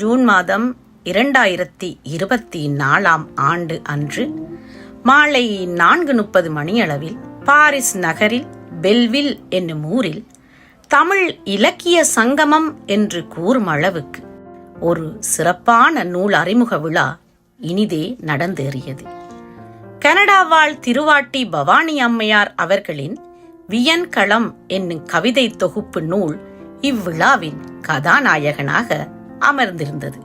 June மாதம் 2024 அன்று மாலை 4:30 மணியளவில் பாரிஸ் நகரில் பெல்வில் என்னும் ஊரில் தமிழ் இலக்கிய சங்கமம் என்று கூறும் அளவுக்கு ஒரு சிறப்பான நூல் அறிமுக விழா இனிதே நடந்தேறியது. கனடா வாழ் திருவாட்டி பவானி அம்மையார் அவர்களின் வியன்களம் என்னும் கவிதை தொகுப்பு நூல் இவ்விழாவின் கதாநாயகனாக அமர்ந்திருந்தது.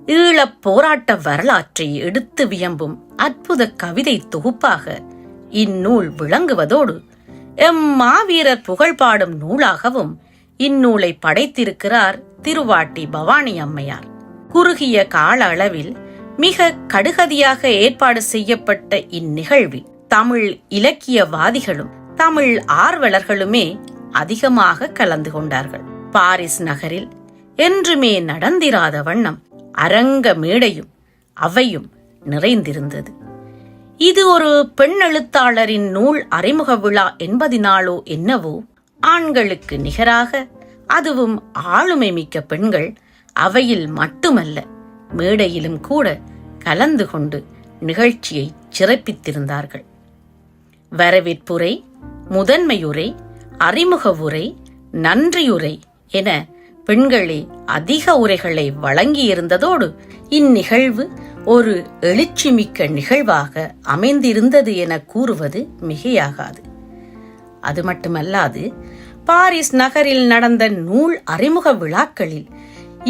ஈழப் போராட்ட வரலாற்றை எடுத்து வியம்பும் அற்புத கவிதை தொகுப்பாக இந்நூல் விளங்குவதோடு மாவீரர் புகழ்பாடும் நூலாகவும் இந்நூலை படைத்திருக்கிறார் திருவாட்டி பவானி அம்மையார். குறுகிய கால அளவில் மிக கடுகதியாக ஏற்பாடு செய்யப்பட்ட இந்நிகழ்வில் தமிழ் இலக்கியவாதிகளும் தமிழ் ஆர்வலர்களுமே அதிகமாக கலந்து கொண்டார்கள். பாரிஸ் நகரில் என்றுமே நடந்திராத வண்ணம் அரங்க மேடையும் அவையும் நிறைந்திருந்தது. இது ஒரு பெண் எழுத்தாளரின் நூல் அறிமுக விழா என்பதினாலோ என்னவோ ஆண்களுக்கு நிகராக, அதுவும் ஆளுமை மிக்க பெண்கள் அவையில் மட்டுமல்ல மேடையிலும் கூட கலந்து கொண்டு நிகழ்ச்சியை சிறப்பித்திருந்தார்கள். வரவேற்புரை, முதன்மையுரை, அறிமுக உரை, நன்றியுரை என பெண்களே அதிக உரைகளை வழங்கியிருந்ததோடு இந்நிகழ்வு ஒரு எழுச்சிமிக்க நிகழ்வாக அமைந்திருந்தது என கூறுவது மிகையாகாது. அது மட்டுமல்லாது பாரிஸ் நகரில் நடந்த நூல் அறிமுக விழாக்களில்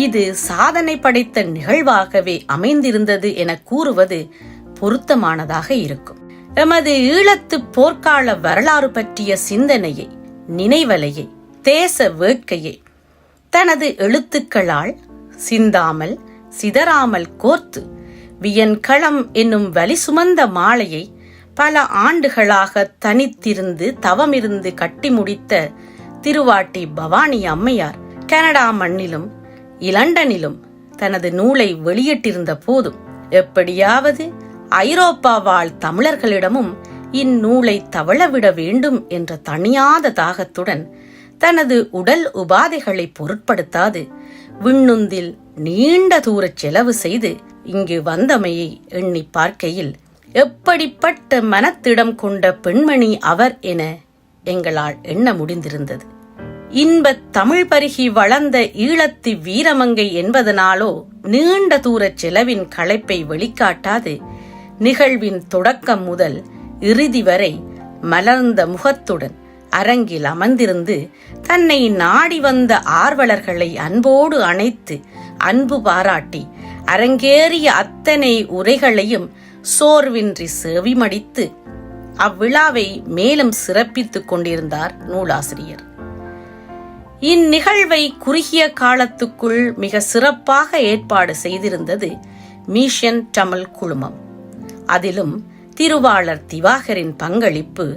இது சாதனை படைத்த நிகழ்வாகவே அமைந்திருந்தது என கூறுவது பொருத்தமானதாக இருக்கும். எமது ஈழத்து போர்க்கால வரலாறு பற்றிய சிந்தனையை, நினைவலையை, தேச வேட்கையை தனது எழுத்துக்களால் சிந்தாமல் சிதறாமல் கோர்த்து வியன்களம் என்னும் வலி சுமந்த மாலையை பல ஆண்டுகளாக தனித்திருந்து தவமிருந்து கட்டி முடித்த திருவாட்டி பவானி அம்மையார் கனடா மண்ணிலும் இலண்டனிலும் தனது நூலை வெளியிட்டிருந்த போதும் எப்படியாவது ஐரோப்பா வாழ் தமிழர்களிடமும் இந்நூலை தவளவிட வேண்டும் என்ற தணியாத தாகத்துடன் தனது உடல் உபாதைகளை பொருட்படுத்தாது விண்ணுந்தில் நீண்ட தூர செலவு செய்து இங்கு வந்தமையை எண்ணி பார்க்கையில் எப்படிப்பட்ட மனத்திடம் கொண்ட பெண்மணி அவர் என எங்களால் எண்ண முடிந்திருந்தது. இன்பத் தமிழ் பருகி வளர்ந்த ஈழத்து வீரமங்கை என்பதனாலோ நீண்ட தூர செலவின் களைப்பை வெளிக்காட்டாது நிகழ்வின் தொடக்கம் முதல் இறுதி வரை மலர்ந்த முகத்துடன் அரங்கில் அமர்ந்திருந்து தன்னை நாடி வந்த ஆர்வலர்களை அன்போடு அணைத்து அன்பு பாராட்டி அரங்கேறிய அத்தனை உரைகளையும் சோர்வின்றி செவிமடித்து அவ்விழாவை மேலும் சிறப்பித்துக் கொண்டிருந்தார் நூலாசிரியர். இந்நிகழ்வை குறுகிய காலத்துக்குள் மிக சிறப்பாக ஏற்பாடு செய்திருந்தது மிஷன் தமிழ் குழுமம். அதிலும் திருவாளர் திவாகரின் பங்களிப்பு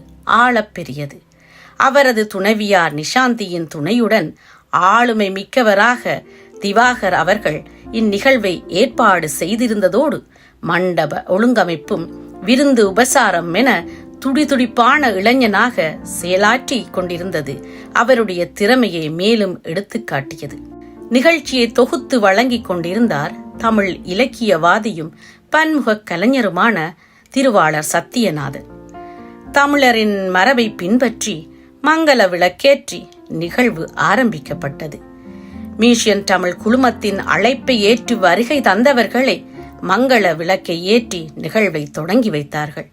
ஆழப்பெரியது. அவரது துணைவியார் நிஷாந்தியின் துணையுடன் ஆளுமை மிக்கவராக திவாகர் அவர்கள் இந்நிகழ்வை ஏற்பாடு செய்திருந்ததோடு மண்டப ஒழுங்கமைப்பும் விருந்து உபசாரம் என துடிதுடிப்பான இளைஞனாக செயலாற்றி கொண்டிருந்தது அவருடைய திறமையை மேலும் எடுத்துக்காட்டியது. நிகழ்ச்சியை தொகுத்து வழங்கிக் கொண்டிருந்தார் தமிழ் இலக்கியவாதியும் பன்முக கலைஞருமான திருவாளர் சத்தியநாதன். தமிழரின் மரபை பின்பற்றி மங்கள விளக்கேற்றி நிகழ்வு ஆரம்பிக்கப்பட்டது. மிஷன் தமிழ் குழுமத்தின் அழைப்பை ஏற்று வருகை தந்தவர்களை மங்கள விளக்கை ஏற்றி நிகழ்வை தொடங்கி வைத்தார்கள்.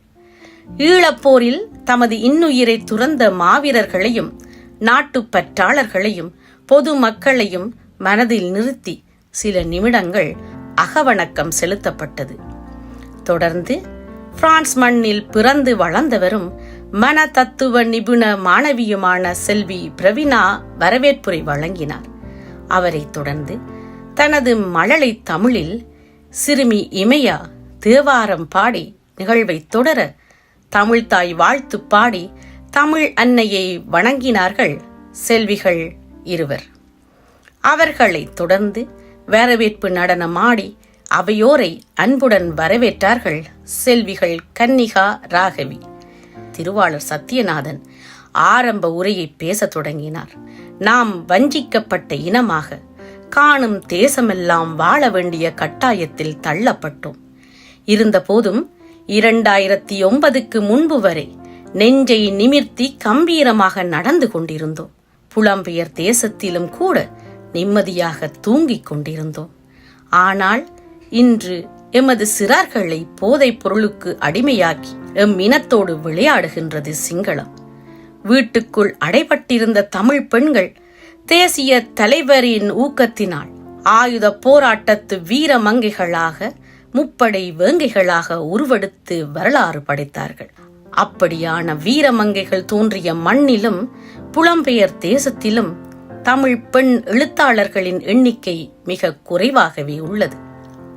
ஈழப்போரில் தமது இன்னுயிரை துறந்த மாவீரர்களையும் நாட்டுப்பற்றாளர்களையும் பொது மக்களையும் மனதில் நிறுத்தி சில நிமிடங்கள் அகவணக்கம் செலுத்தப்பட்டது. தொடர்ந்து பிரான்ஸ் மண்ணில் பிறந்து வளர்ந்தவரும் மன தத்துவ நிபுண மாணவியுமான செல்வி பிரவீனா வரவேற்புரை வழங்கினார். அவரை தொடர்ந்து தனது மழலை தமிழில் சிறுமி இமையா தேவாரம் பாடி நிகழ்வை தொடர தமிழ்தாய் வாழ்த்து பாடி தமிழ் அன்னையை வணங்கினார்கள் செல்விகள் இருவர். அவர்களை தொடர்ந்து வரவேற்பு நடனமாடி அவையோரை அன்புடன் வரவேற்றார்கள் செல்விகள் கன்னிகா ராகவி. திருவாளர் சத்தியநாதன் ஆரம்ப உரையை பேசத் தொடங்கினார். நாம் வஞ்சிக்கப்பட்ட இனமாக, காணும் தேசமெல்லாம் வாழ வேண்டிய கட்டாயத்தில் தள்ளப்பட்டோம். இருந்தபோதும் 2009க்கு முன்பு வரை நெஞ்சை நிமிர்த்தி கம்பீரமாக நடந்து கொண்டிருந்தோம். புலம்பெயர் தேசத்திலும் கூட நிம்மதியாக தூங்கிக் கொண்டிருந்தோம். ஆனால் இன்று எமது சிறார்களை போதைப் பொருளுக்கு அடிமையாக்கி எம் இனத்தோடு விளையாடுகின்றது சிங்களம். வீட்டுக்குள் அடைபட்டிருந்த தமிழ் பெண்கள் தேசிய தலைவரின் ஊக்கத்தினால் ஆயுத போராட்டத்து வீரமங்கைகளாக, முப்படை வேங்கைகளாக உருவெடுத்து வரலாறு படைத்தார்கள். அப்படியான வீரமங்கைகள் தோன்றிய மண்ணிலும் புலம்பெயர் தேசத்திலும் தமிழ் பெண் எழுத்தாளர்களின் எண்ணிக்கை மிக குறைவாகவே உள்ளது.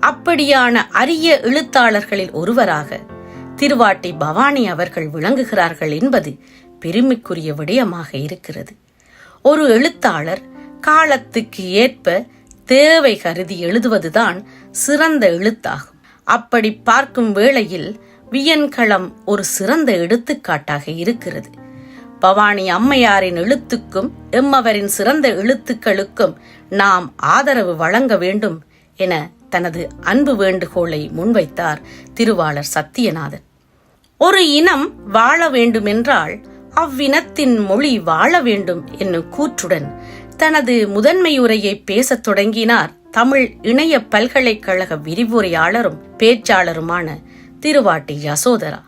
அப்படியான அரிய எழுத்தாளர்களில் ஒருவராக திருவாட்டி பவானி அவர்கள் விளங்குகிறார்கள் என்பது பெருமைக்குரிய விடயமாக இருக்கிறது. ஒரு எழுத்தாளர் காலத்துக்கு ஏற்ப தேவை கருதி எழுதுவதுதான் சிறந்த எழுத்தாகும். அப்படி பார்க்கும் வேளையில் வியன்களம் ஒரு சிறந்த எடுத்துக்காட்டாக இருக்கிறது. பவானி அம்மையாரின் எழுத்துக்கும் எம்மவரின் சிறந்த எழுத்துக்களுக்கும் நாம் ஆதரவு வழங்க வேண்டும் என தனது அன்பு வேண்டுகோளை முன்வைத்தார் திருவாளர் சத்தியநாதன். ஒரு இனம் வாழ வேண்டுமென்றால் அவ்வினத்தின் மொழி வாழ வேண்டும் என்னும் கூற்றுடன் தனது முதன்மை உரையை பேசத் தொடங்கினார் தமிழ் இணைய பல்கலைக்கழக விரிவுரையாளரும் பேச்சாளருமான திருவாட்டி யசோதரா.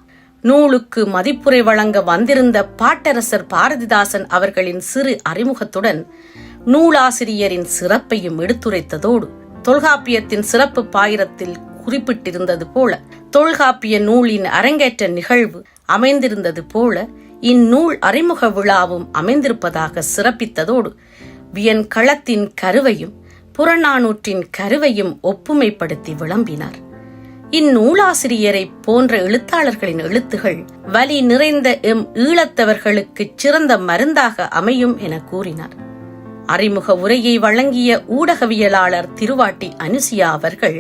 நூலுக்கு மதிப்புரை வழங்க வந்திருந்த பாட்டரசர் பாரதிதாசன் அவர்களின் சிறு அறிமுகத்துடன் நூலாசிரியரின் சிறப்பையும் எடுத்துரைத்ததோடு தொல்காப்பியத்தின் சிறப்பு பாயிரத்தில் குறிப்பிட்டிருந்தது போல தொல்காப்பிய நூலின் அரங்கேற்ற நிகழ்வு அமைந்திருந்தது போல இந்நூல் அறிமுக விழாவும் அமைந்திருப்பதாக சிறப்பித்ததோடு வியன்களத்தின் கருவையும் புறநானூற்றின் கருவையும் ஒப்புமைப்படுத்தி விளம்பினார். இந்நூலாசிரியரை போன்ற எழுத்தாளர்களின் எழுத்துகள் வலி நிறைந்த எம் ஈழத்தவர்களுக்கு சிறந்த மருந்தாக அமையும் என கூறினார். அறிமுக உரையை வழங்கிய ஊடகவியலாளர் திருவாட்டி அனுசியா அவர்கள்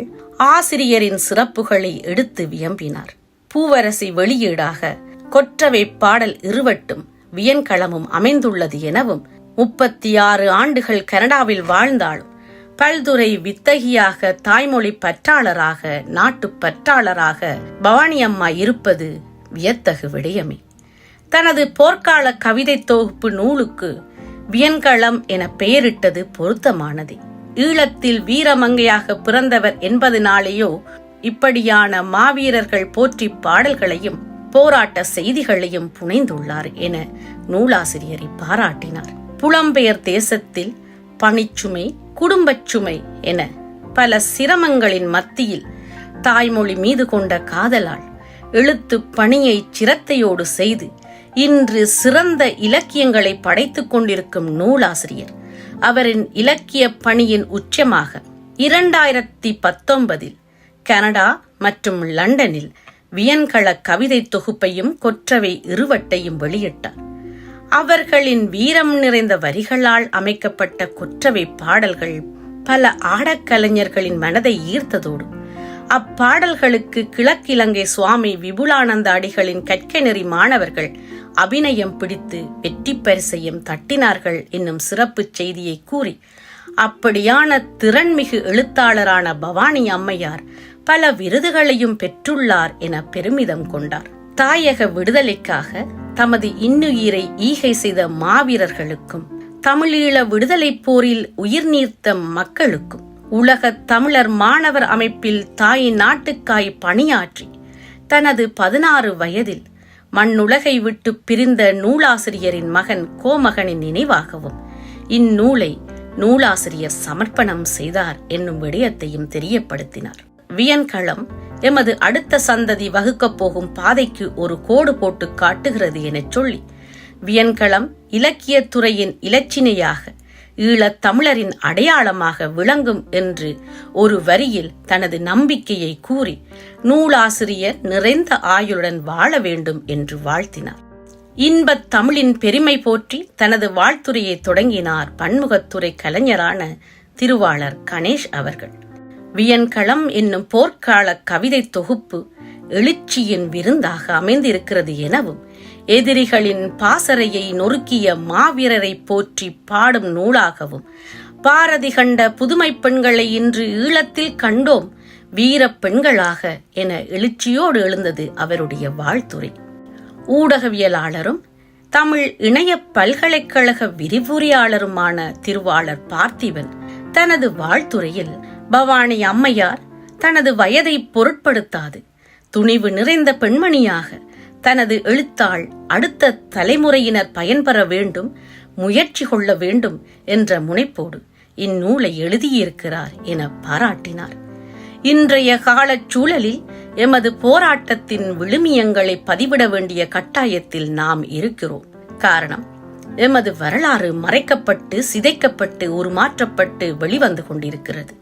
ஆசிரியரின் சிறப்புகளை எடுத்து வியம்பினார். பூவரசி வெளியீடாக கொற்றவை பாடல் இருவட்டும் வியன்களமும் அமைந்துள்ளது எனவும் 36 ஆண்டுகள் கனடாவில் வாழ்ந்தாலும் பல்துறை வித்தகியாக, தாய்மொழி பற்றாளராக, நாட்டு பற்றாளராக பவானி அம்மா இருப்பது வியத்தகு விடயமே. தனது போர்க்கால கவிதை தொகுப்பு நூலுக்கு வியன்களம் என பெயரிட்டது பொருத்தமானதே. ஈழத்தில் வீரமங்கையாக பிறந்தவர் என்பதனாலேயோ இப்படியான மாவீரர்கள் போற்றி பாடல்களையும் போராட்ட செய்திகளையும் புனைந்துள்ளார் என நூலாசிரியரை பாராட்டினார். புலம்பெயர் தேசத்தில் பணிச்சுமை, குடும்பச் சுமை என பல சிரமங்களின் மத்தியில் தாய்மொழி மீது கொண்ட காதலால் எழுத்து பணியை சிரத்தையோடு செய்து இன்று சிறந்த இலக்கியங்களை படைத்துக் கொண்டிருக்கும் நூலாசிரியர் அவரின் இலக்கிய பணியின் உச்சமாக 2019 கனடா மற்றும் லண்டனில் வியன்கள கவிதை தொகுப்பையும் கொற்றவை இருவட்டையும் வெளியிட்டார். அவர்களின் வீரம் நிறைந்த வரிகளால் அமைக்கப்பட்ட கொற்றவை பாடல்கள் பல ஆடக்கலைஞர்களின் மனதை ஈர்த்ததோடு அப்பாடல்களுக்கு கிழக்கிலங்கை சுவாமி விபுலானந்த அடிகளின் கற்கை நெறி மாணவர்கள் அபிநயம் பிடித்து வெற்றி பரிசையும் தட்டினார்கள் என்னும் சிறப்பு செய்தியை கூறி அப்படியான திறன்மிகு எழுத்தாளரான பவானி அம்மையார் பல விருதுகளையும் பெற்றுள்ளார் என பெருமிதம் கொண்டார். தாயக விடுதலைக்காக தமது இன்னுயிரை ஈகை செய்த மாவீரர்களுக்கும் தமிழீழ விடுதலை போரில் உயிர் நீர்த்த மக்களுக்கும் உலக தமிழர் மாணவர் அமைப்பில் தாய் நாட்டுக்காய் பணியாற்றி தனது 16 வயதில் மண்ணுலகை விட்டு பிரிந்த நூலாசிரியரின் மகன் கோமகனின் நினைவாகவும் இந்நூலை நூலாசிரியர் சமர்ப்பணம் செய்தார் என்னும் விடயத்தையும் தெரியப்படுத்தினார். வியன்களம் எமது அடுத்த சந்ததி வகுக்கப் போகும் பாதைக்கு ஒரு கோடு போட்டு காட்டுகிறது எனச் சொல்லி வியன்களம் இலக்கியத்துறையின் இலச்சினையாக ஈழத் தமிழரின் அடையாளமாக விளங்கும் என்று ஒரு வரியில் தனது நம்பிக்கையை கூறி நூலாசிரியர் நிறைந்த ஆயுளுடன் வாழ வேண்டும் என்று வாழ்த்தினார். இன்பத் தமிழின் பெருமை போற்றி தனது வாழ்த்துரையை தொடங்கினார் பன்முகத்துறை கலைஞரான திருவாளர் கணேஷ் அவர்கள். வியன்களம் என்னும் போர்க்கால கவிதை தொகுப்பு எழுச்சியின் விருந்தாக அமைந்திருக்கிறது எனவும் எதிரிகளின் பாசறையை நொறுக்கிய மாவீரரை போற்றி பாடும் நூலாகவும் பாரதி கண்ட புதுமை பெண்களை இன்று ஈழத்தில் கண்டோம் வீரப் பெண்களாக என எழுச்சியோடு எழுந்தது அவருடைய வாழ்த்துரை. ஊடகவியலாளரும் தமிழ் இணைய பல்கலைக்கழக விரிவுரையாளருமான திருவாளர் பார்த்திபன் தனது வாழ்த்துரையில் பவானி அம்மையார் தனது வயதை பொருட்படுத்தாது துணிவு நிறைந்த பெண்மணியாக தனது எழுத்தால் அடுத்த தலைமுறையினர் பயன்பெற வேண்டும், முயற்சி கொள்ள வேண்டும் என்ற முனைப்போடு இந்நூலை எழுதியிருக்கிறார் என பாராட்டினார். இன்றைய காலச் சூழலில் எமது போராட்டத்தின் விழுமியங்களை பதிவிட வேண்டிய கட்டாயத்தில் நாம் இருக்கிறோம். காரணம், எமது வரலாறு மறைக்கப்பட்டு சிதைக்கப்பட்டு உருமாற்றப்பட்டு வெளிவந்து கொண்டிருக்கிறது.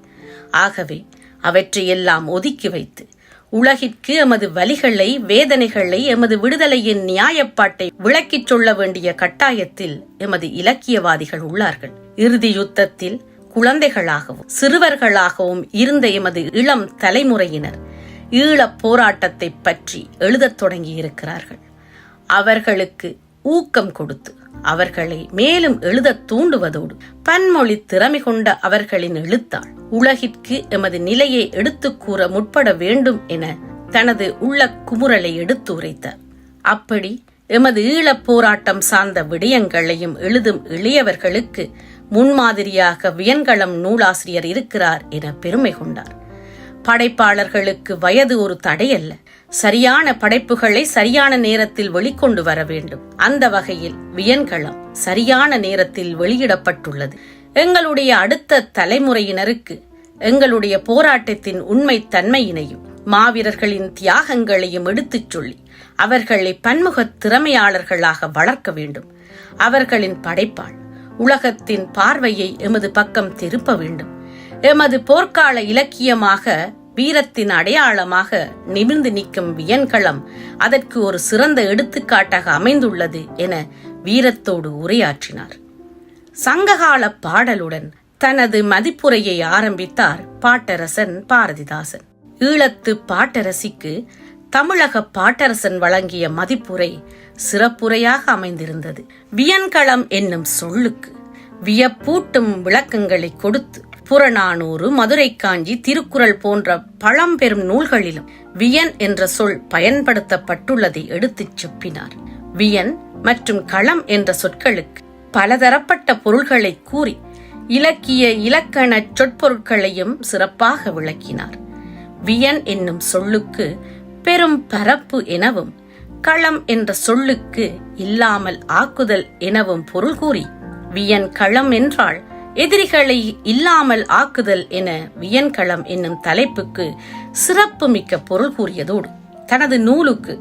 ஆகவே அவற்றையெல்லாம் ஒதுக்கி வைத்து உலகிற்கு எமது வலிகளை, வேதனைகளை, எமது விடுதலையின் நியாயப்பாட்டை விளக்கிச் சொல்ல வேண்டிய கட்டாயத்தில் எமது இலக்கியவாதிகள் உள்ளார்கள். இறுதி யுத்தத்தில் குழந்தைகளாகவும் சிறுவர்களாகவும் இருந்த எமது இளம் தலைமுறையினர் ஈழப் போராட்டத்தை பற்றி எழுதத் தொடங்கி இருக்கிறார்கள். அவர்களுக்கு ஊக்கம் கொடுத்து அவர்களை மேலும் எழுதத் தூண்டுவதோடு பன்மொழி திறமை கொண்ட அவர்களின் எழுத்தாள் உலகிற்கு எமது நிலையை எடுத்துக் கூற முற்பட வேண்டும் என தனது உள்ள குமுறலை எடுத்து உரைத்தார். அப்படி எமது ஈழப் போராட்டம் சார்ந்த விடயங்களையும் எழுதும் இளையவர்களுக்கு முன்மாதிரியாக வியன்களம் நூலாசிரியர் இருக்கிறார் என பெருமை கொண்டார். படைப்பாளர்களுக்கு வயது ஒரு தடையல்ல, சரியான படைப்புகளை சரியான நேரத்தில் வெளிக்கொண்டு வர வேண்டும். அந்த வகையில் வியன்களம் சரியான நேரத்தில் வெளியிடப்பட்டுள்ளது. எங்களுடைய அடுத்த தலைமுறையினருக்கு எங்களுடைய போராட்டத்தின் உண்மை தன்மையினையும் மாவீரர்களின் தியாகங்களையும் எடுத்துச் சொல்லி அவர்களை பன்முக திறமையாளர்களாக வளர்க்க வேண்டும். அவர்களின் படைப்பால் உலகத்தின் பார்வையை எமது பக்கம் திருப்ப வேண்டும். எமது போர்க்கால இலக்கியமாக வீரத்தின் அடையாளமாக நிமிர்ந்து நிற்கும் வியன்களம் அதற்கு ஒரு சிறந்த எடுத்துக்காட்டாக அமைந்துள்ளது என வீரத்தோடு உரையாற்றினார். சங்ககால பாடலுடன் தனது மதிப்புரையை ஆரம்பித்தார் பாட்டரசன் பாரதிதாசன். ஈழத்து பாட்டரசிக்கு தமிழக பாட்டரசன் வழங்கிய மதிப்புரை சிறப்புரையாக அமைந்திருந்தது. வியன்களம் என்னும் சொல்லுக்கு வியப்பூட்டும் விளக்கங்களை கொடுத்து புறநானூறு, மதுரை காஞ்சி, திருக்குறள் போன்ற பழம்பெரும் நூல்களிலும் வியன் என்ற சொல் பயன்படுத்தப்பட்டுள்ளதை எடுத்துச் செப்பினார். வியன் மற்றும் களம் என்ற சொற்களுக்கு பலதரப்பட்ட பொருள்களை கூறி இலக்கிய இலக்கண சொற்பொருட்களையும் சிறப்பாக விளக்கினார். வியன் என்னும் சொல்லுக்கு பெரும் பரப்பு எனவும் களம் என்ற சொல்லுக்கு இல்லாமல் ஆக்குதல் எனவும் பொருள் கூறி வியன் களம் என்றால் எதிரிகளை இல்லாமல் ஆக்குதல் என வியன்களம் என்னும் தலைப்புக்கு சிறப்பு மிக்க பொருள் கூறியதோடு தனது நூலுக்கு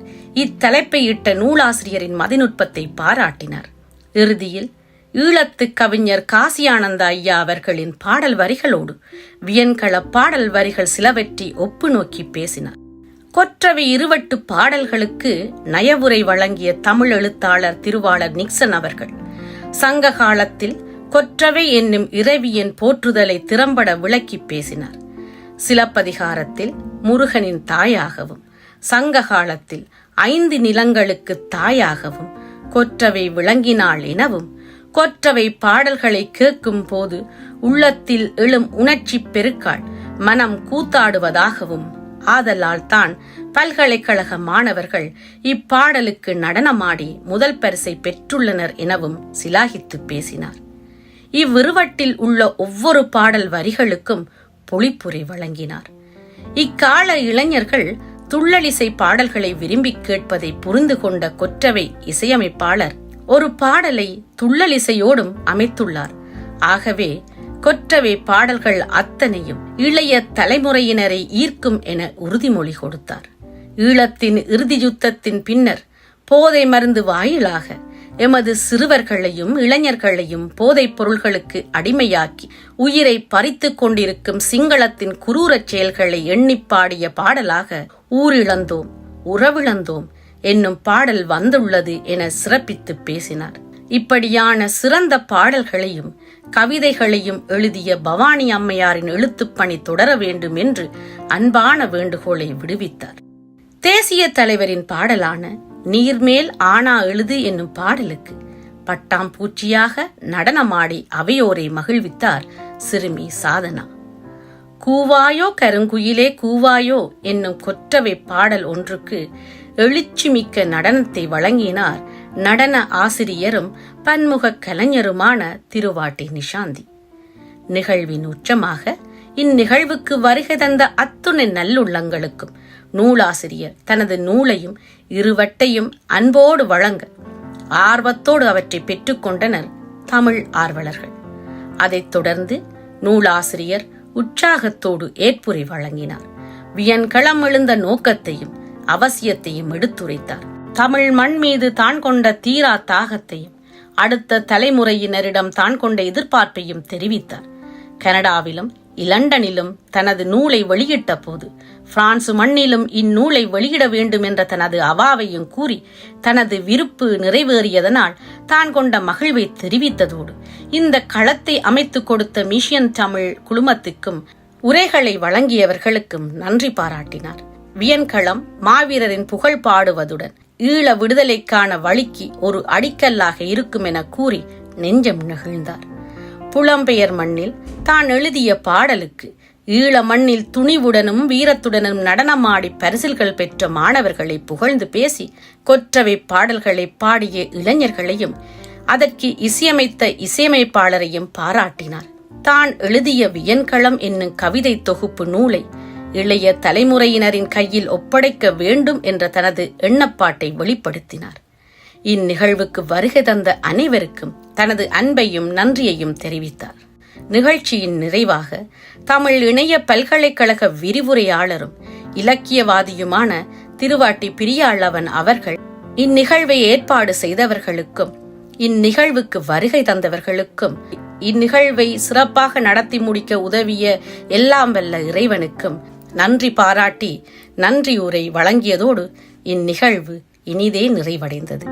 இத்தலைப்பை இட்ட நூலாசிரியரின் மதிநுட்பத்தை பாராட்டினார். இறுதியில் ஈழத்து கவிஞர் காசியானந்த ஐயா அவர்களின் பாடல் வரிகளோடு வியன்கள பாடல் வரிகள் சிலவற்றை ஒப்பு நோக்கி பேசினார். கொற்றவை இருவட்டு பாடல்களுக்கு நயவுரை வழங்கிய தமிழ் எழுத்தாளர் திருவாளர் நிக்சன் அவர்கள் சங்க காலத்தில் கொற்றவை என்னும் இறைவியின் போற்றுதலை திறம்பட விளக்கி பேசினார். சிலப்பதிகாரத்தில் முருகனின் தாயாகவும் சங்க காலத்தில் 5 நிலங்களுக்கு தாயாகவும் கொற்றவை விளங்கினாள் எனவும் கொற்றவை பாடல்களை கேட்கும் போது உள்ளத்தில் எழும் உணர்ச்சி பெருக்கால் மனம் கூத்தாடுவதாகவும் ஆதலால் தான் பல்கலைக்கழக மாணவர்கள் இப்பாடலுக்கு நடனமாடி முதல் பரிசை பெற்றுள்ளனர் எனவும் சிலாகித்து பேசினார். இவ்விருவட்டில் உள்ள ஒவ்வொரு பாடல் வரிகளுக்கும் பொழிப்புரை வழங்கினார். இக்கால இளைஞர்கள் துள்ளலிசை பாடல்களை விரும்பி கேட்பதை புரிந்து கொண்ட கொற்றவை இசையமைப்பாளர் ஒரு பாடலை துள்ளலிசையோடும் அமைத்துள்ளார். ஆகவே கொற்றவை பாடல்கள் அத்தனையும் இளைய தலைமுறையினரை ஈர்க்கும் என உறுதிமொழி கொடுத்தார். ஈழத்தின் இறுதி யுத்தத்தின் பின்னர் போதை மருந்து வாயிலாக எமது சிறுவர்களையும் இளைஞர்களையும் போதைப் பொருள்களுக்கு அடிமையாக்கி உயிரை பறித்துக் கொண்டிருக்கும் சிங்களத்தின் குரூரச் செயல்களை எண்ணிப் பாடிய பாடலாக ஊரிழந்தோம் உறவிழந்தோம் என்னும் பாடல் வந்துள்ளது என சிறப்பித்து பேசினார். இப்படியான சிறந்த பாடல்களையும் கவிதைகளையும் எழுதிய பவானி அம்மையாரின் எழுத்துப்பணி தொடர வேண்டும் என்று அன்பான வேண்டுகோளை விடுவித்தார். தேசிய தலைவரின் பாடலான நீர்மேல் ஆனா எழுது என்னும் பாடலுக்கு பட்டாம்பூச்சியாக நடனமாடி அவையோரை மகிழ்வித்தார் சிறுமி சாதனா. கூவாயோ கருங்குயிலே கூவாயோ என்னும் கொற்றவை பாடல் ஒன்றுக்கு எழுச்சிமிக்க நடனத்தை வழங்கினார் நடன ஆசிரியரும் பன்முக கலைஞருமான திருவாட்டி நிஷாந்தி. நிகழ்வின் உச்சமாக இந்நிகழ்வுக்கு வருகை தந்த அத்துணை நல்லுள்ளங்களுக்கும் நூலாசிரியர் தனது நூலையும் இருவட்டையும் அன்போடு வழங்க ஆர்வத்தோடு அவற்றை பெற்றுக்கொண்டனர் தமிழ் ஆர்வலர்கள். அதைத் தொடர்ந்து நூலாசிரியர் உற்சாகத்தோடு ஏற்புரை வழங்கினார். வியன்களம் எழுந்த நோக்கத்தையும் அவசியத்தையும் எடுத்துரைத்தார். தமிழ் மண் மீது தான் கொண்ட தீரா தாகத்தையும் அடுத்த தலைமுறையினரிடம் தான் கொண்ட எதிர்பார்ப்பையும் தெரிவித்தார். கனடாவிலும் இலண்டனிலும் தனது நூலை வெளியிட்ட போது பிரான்ஸ் மண்ணிலும் இந்நூலை வெளியிட வேண்டும் என்ற தனது அவாவையும் கூறி தனது விருப்பு நிறைவேறியதனால் தான் கொண்ட மகிழ்வை தெரிவித்ததோடு இந்த களத்தை அமைத்துக் கொடுத்த மிஷன் தமிழ் குழுமத்துக்கும் உரைகளை வழங்கியவர்களுக்கும் நன்றி பாராட்டினார். வியன்களம் மாவீரரின் புகழ் பாடுவதுடன் ஈழ விடுதலைக்கான வழிக்கு ஒரு அடிக்கல்லாக இருக்கும் என கூறி நெஞ்சம் நெகிழ்ந்தார். புலம்பெயர் மண்ணில் தான் எழுதிய பாடலுக்கு ஈழ மண்ணில் துணிவுடனும் வீரத்துடனும் நடனமாடி பரிசில்கள் பெற்ற மாணவர்களை புகழ்ந்து பேசி கொற்றவை பாடல்களை பாடிய இளைஞர்களையும் அதற்கு இசையமைத்த இசையமைப்பாளரையும் பாராட்டினார். தான் எழுதிய வியன்களம் என்னும் கவிதை தொகுப்பு நூலை இளைய தலைமுறையினரின் கையில் ஒப்படைக்க வேண்டும் என்ற தனது எண்ணப்பாட்டை வெளிப்படுத்தினார். இந்நிகழ்வுக்கு வருகை தந்த அனைவருக்கும் தனது அன்பையும் நன்றியையும் தெரிவித்தார். நிகழ்ச்சியின் நிறைவாக தமிழ் இணைய பல்கலைக்கழக விரிவுரையாளரும் இலக்கியவாதியுமான திருவாட்டி பிரியாளவன் அவர்கள் இந்நிகழ்வை ஏற்பாடு செய்தவர்களுக்கும் இந்நிகழ்வுக்கு வருகை தந்தவர்களுக்கும் இந்நிகழ்வை சிறப்பாக நடத்தி முடிக்க உதவிய எல்லாம் வல்ல இறைவனுக்கும் நன்றி பாராட்டி நன்றி உரை வழங்கியதோடு இந்நிகழ்வு இனிதே நிறைவடைந்தது.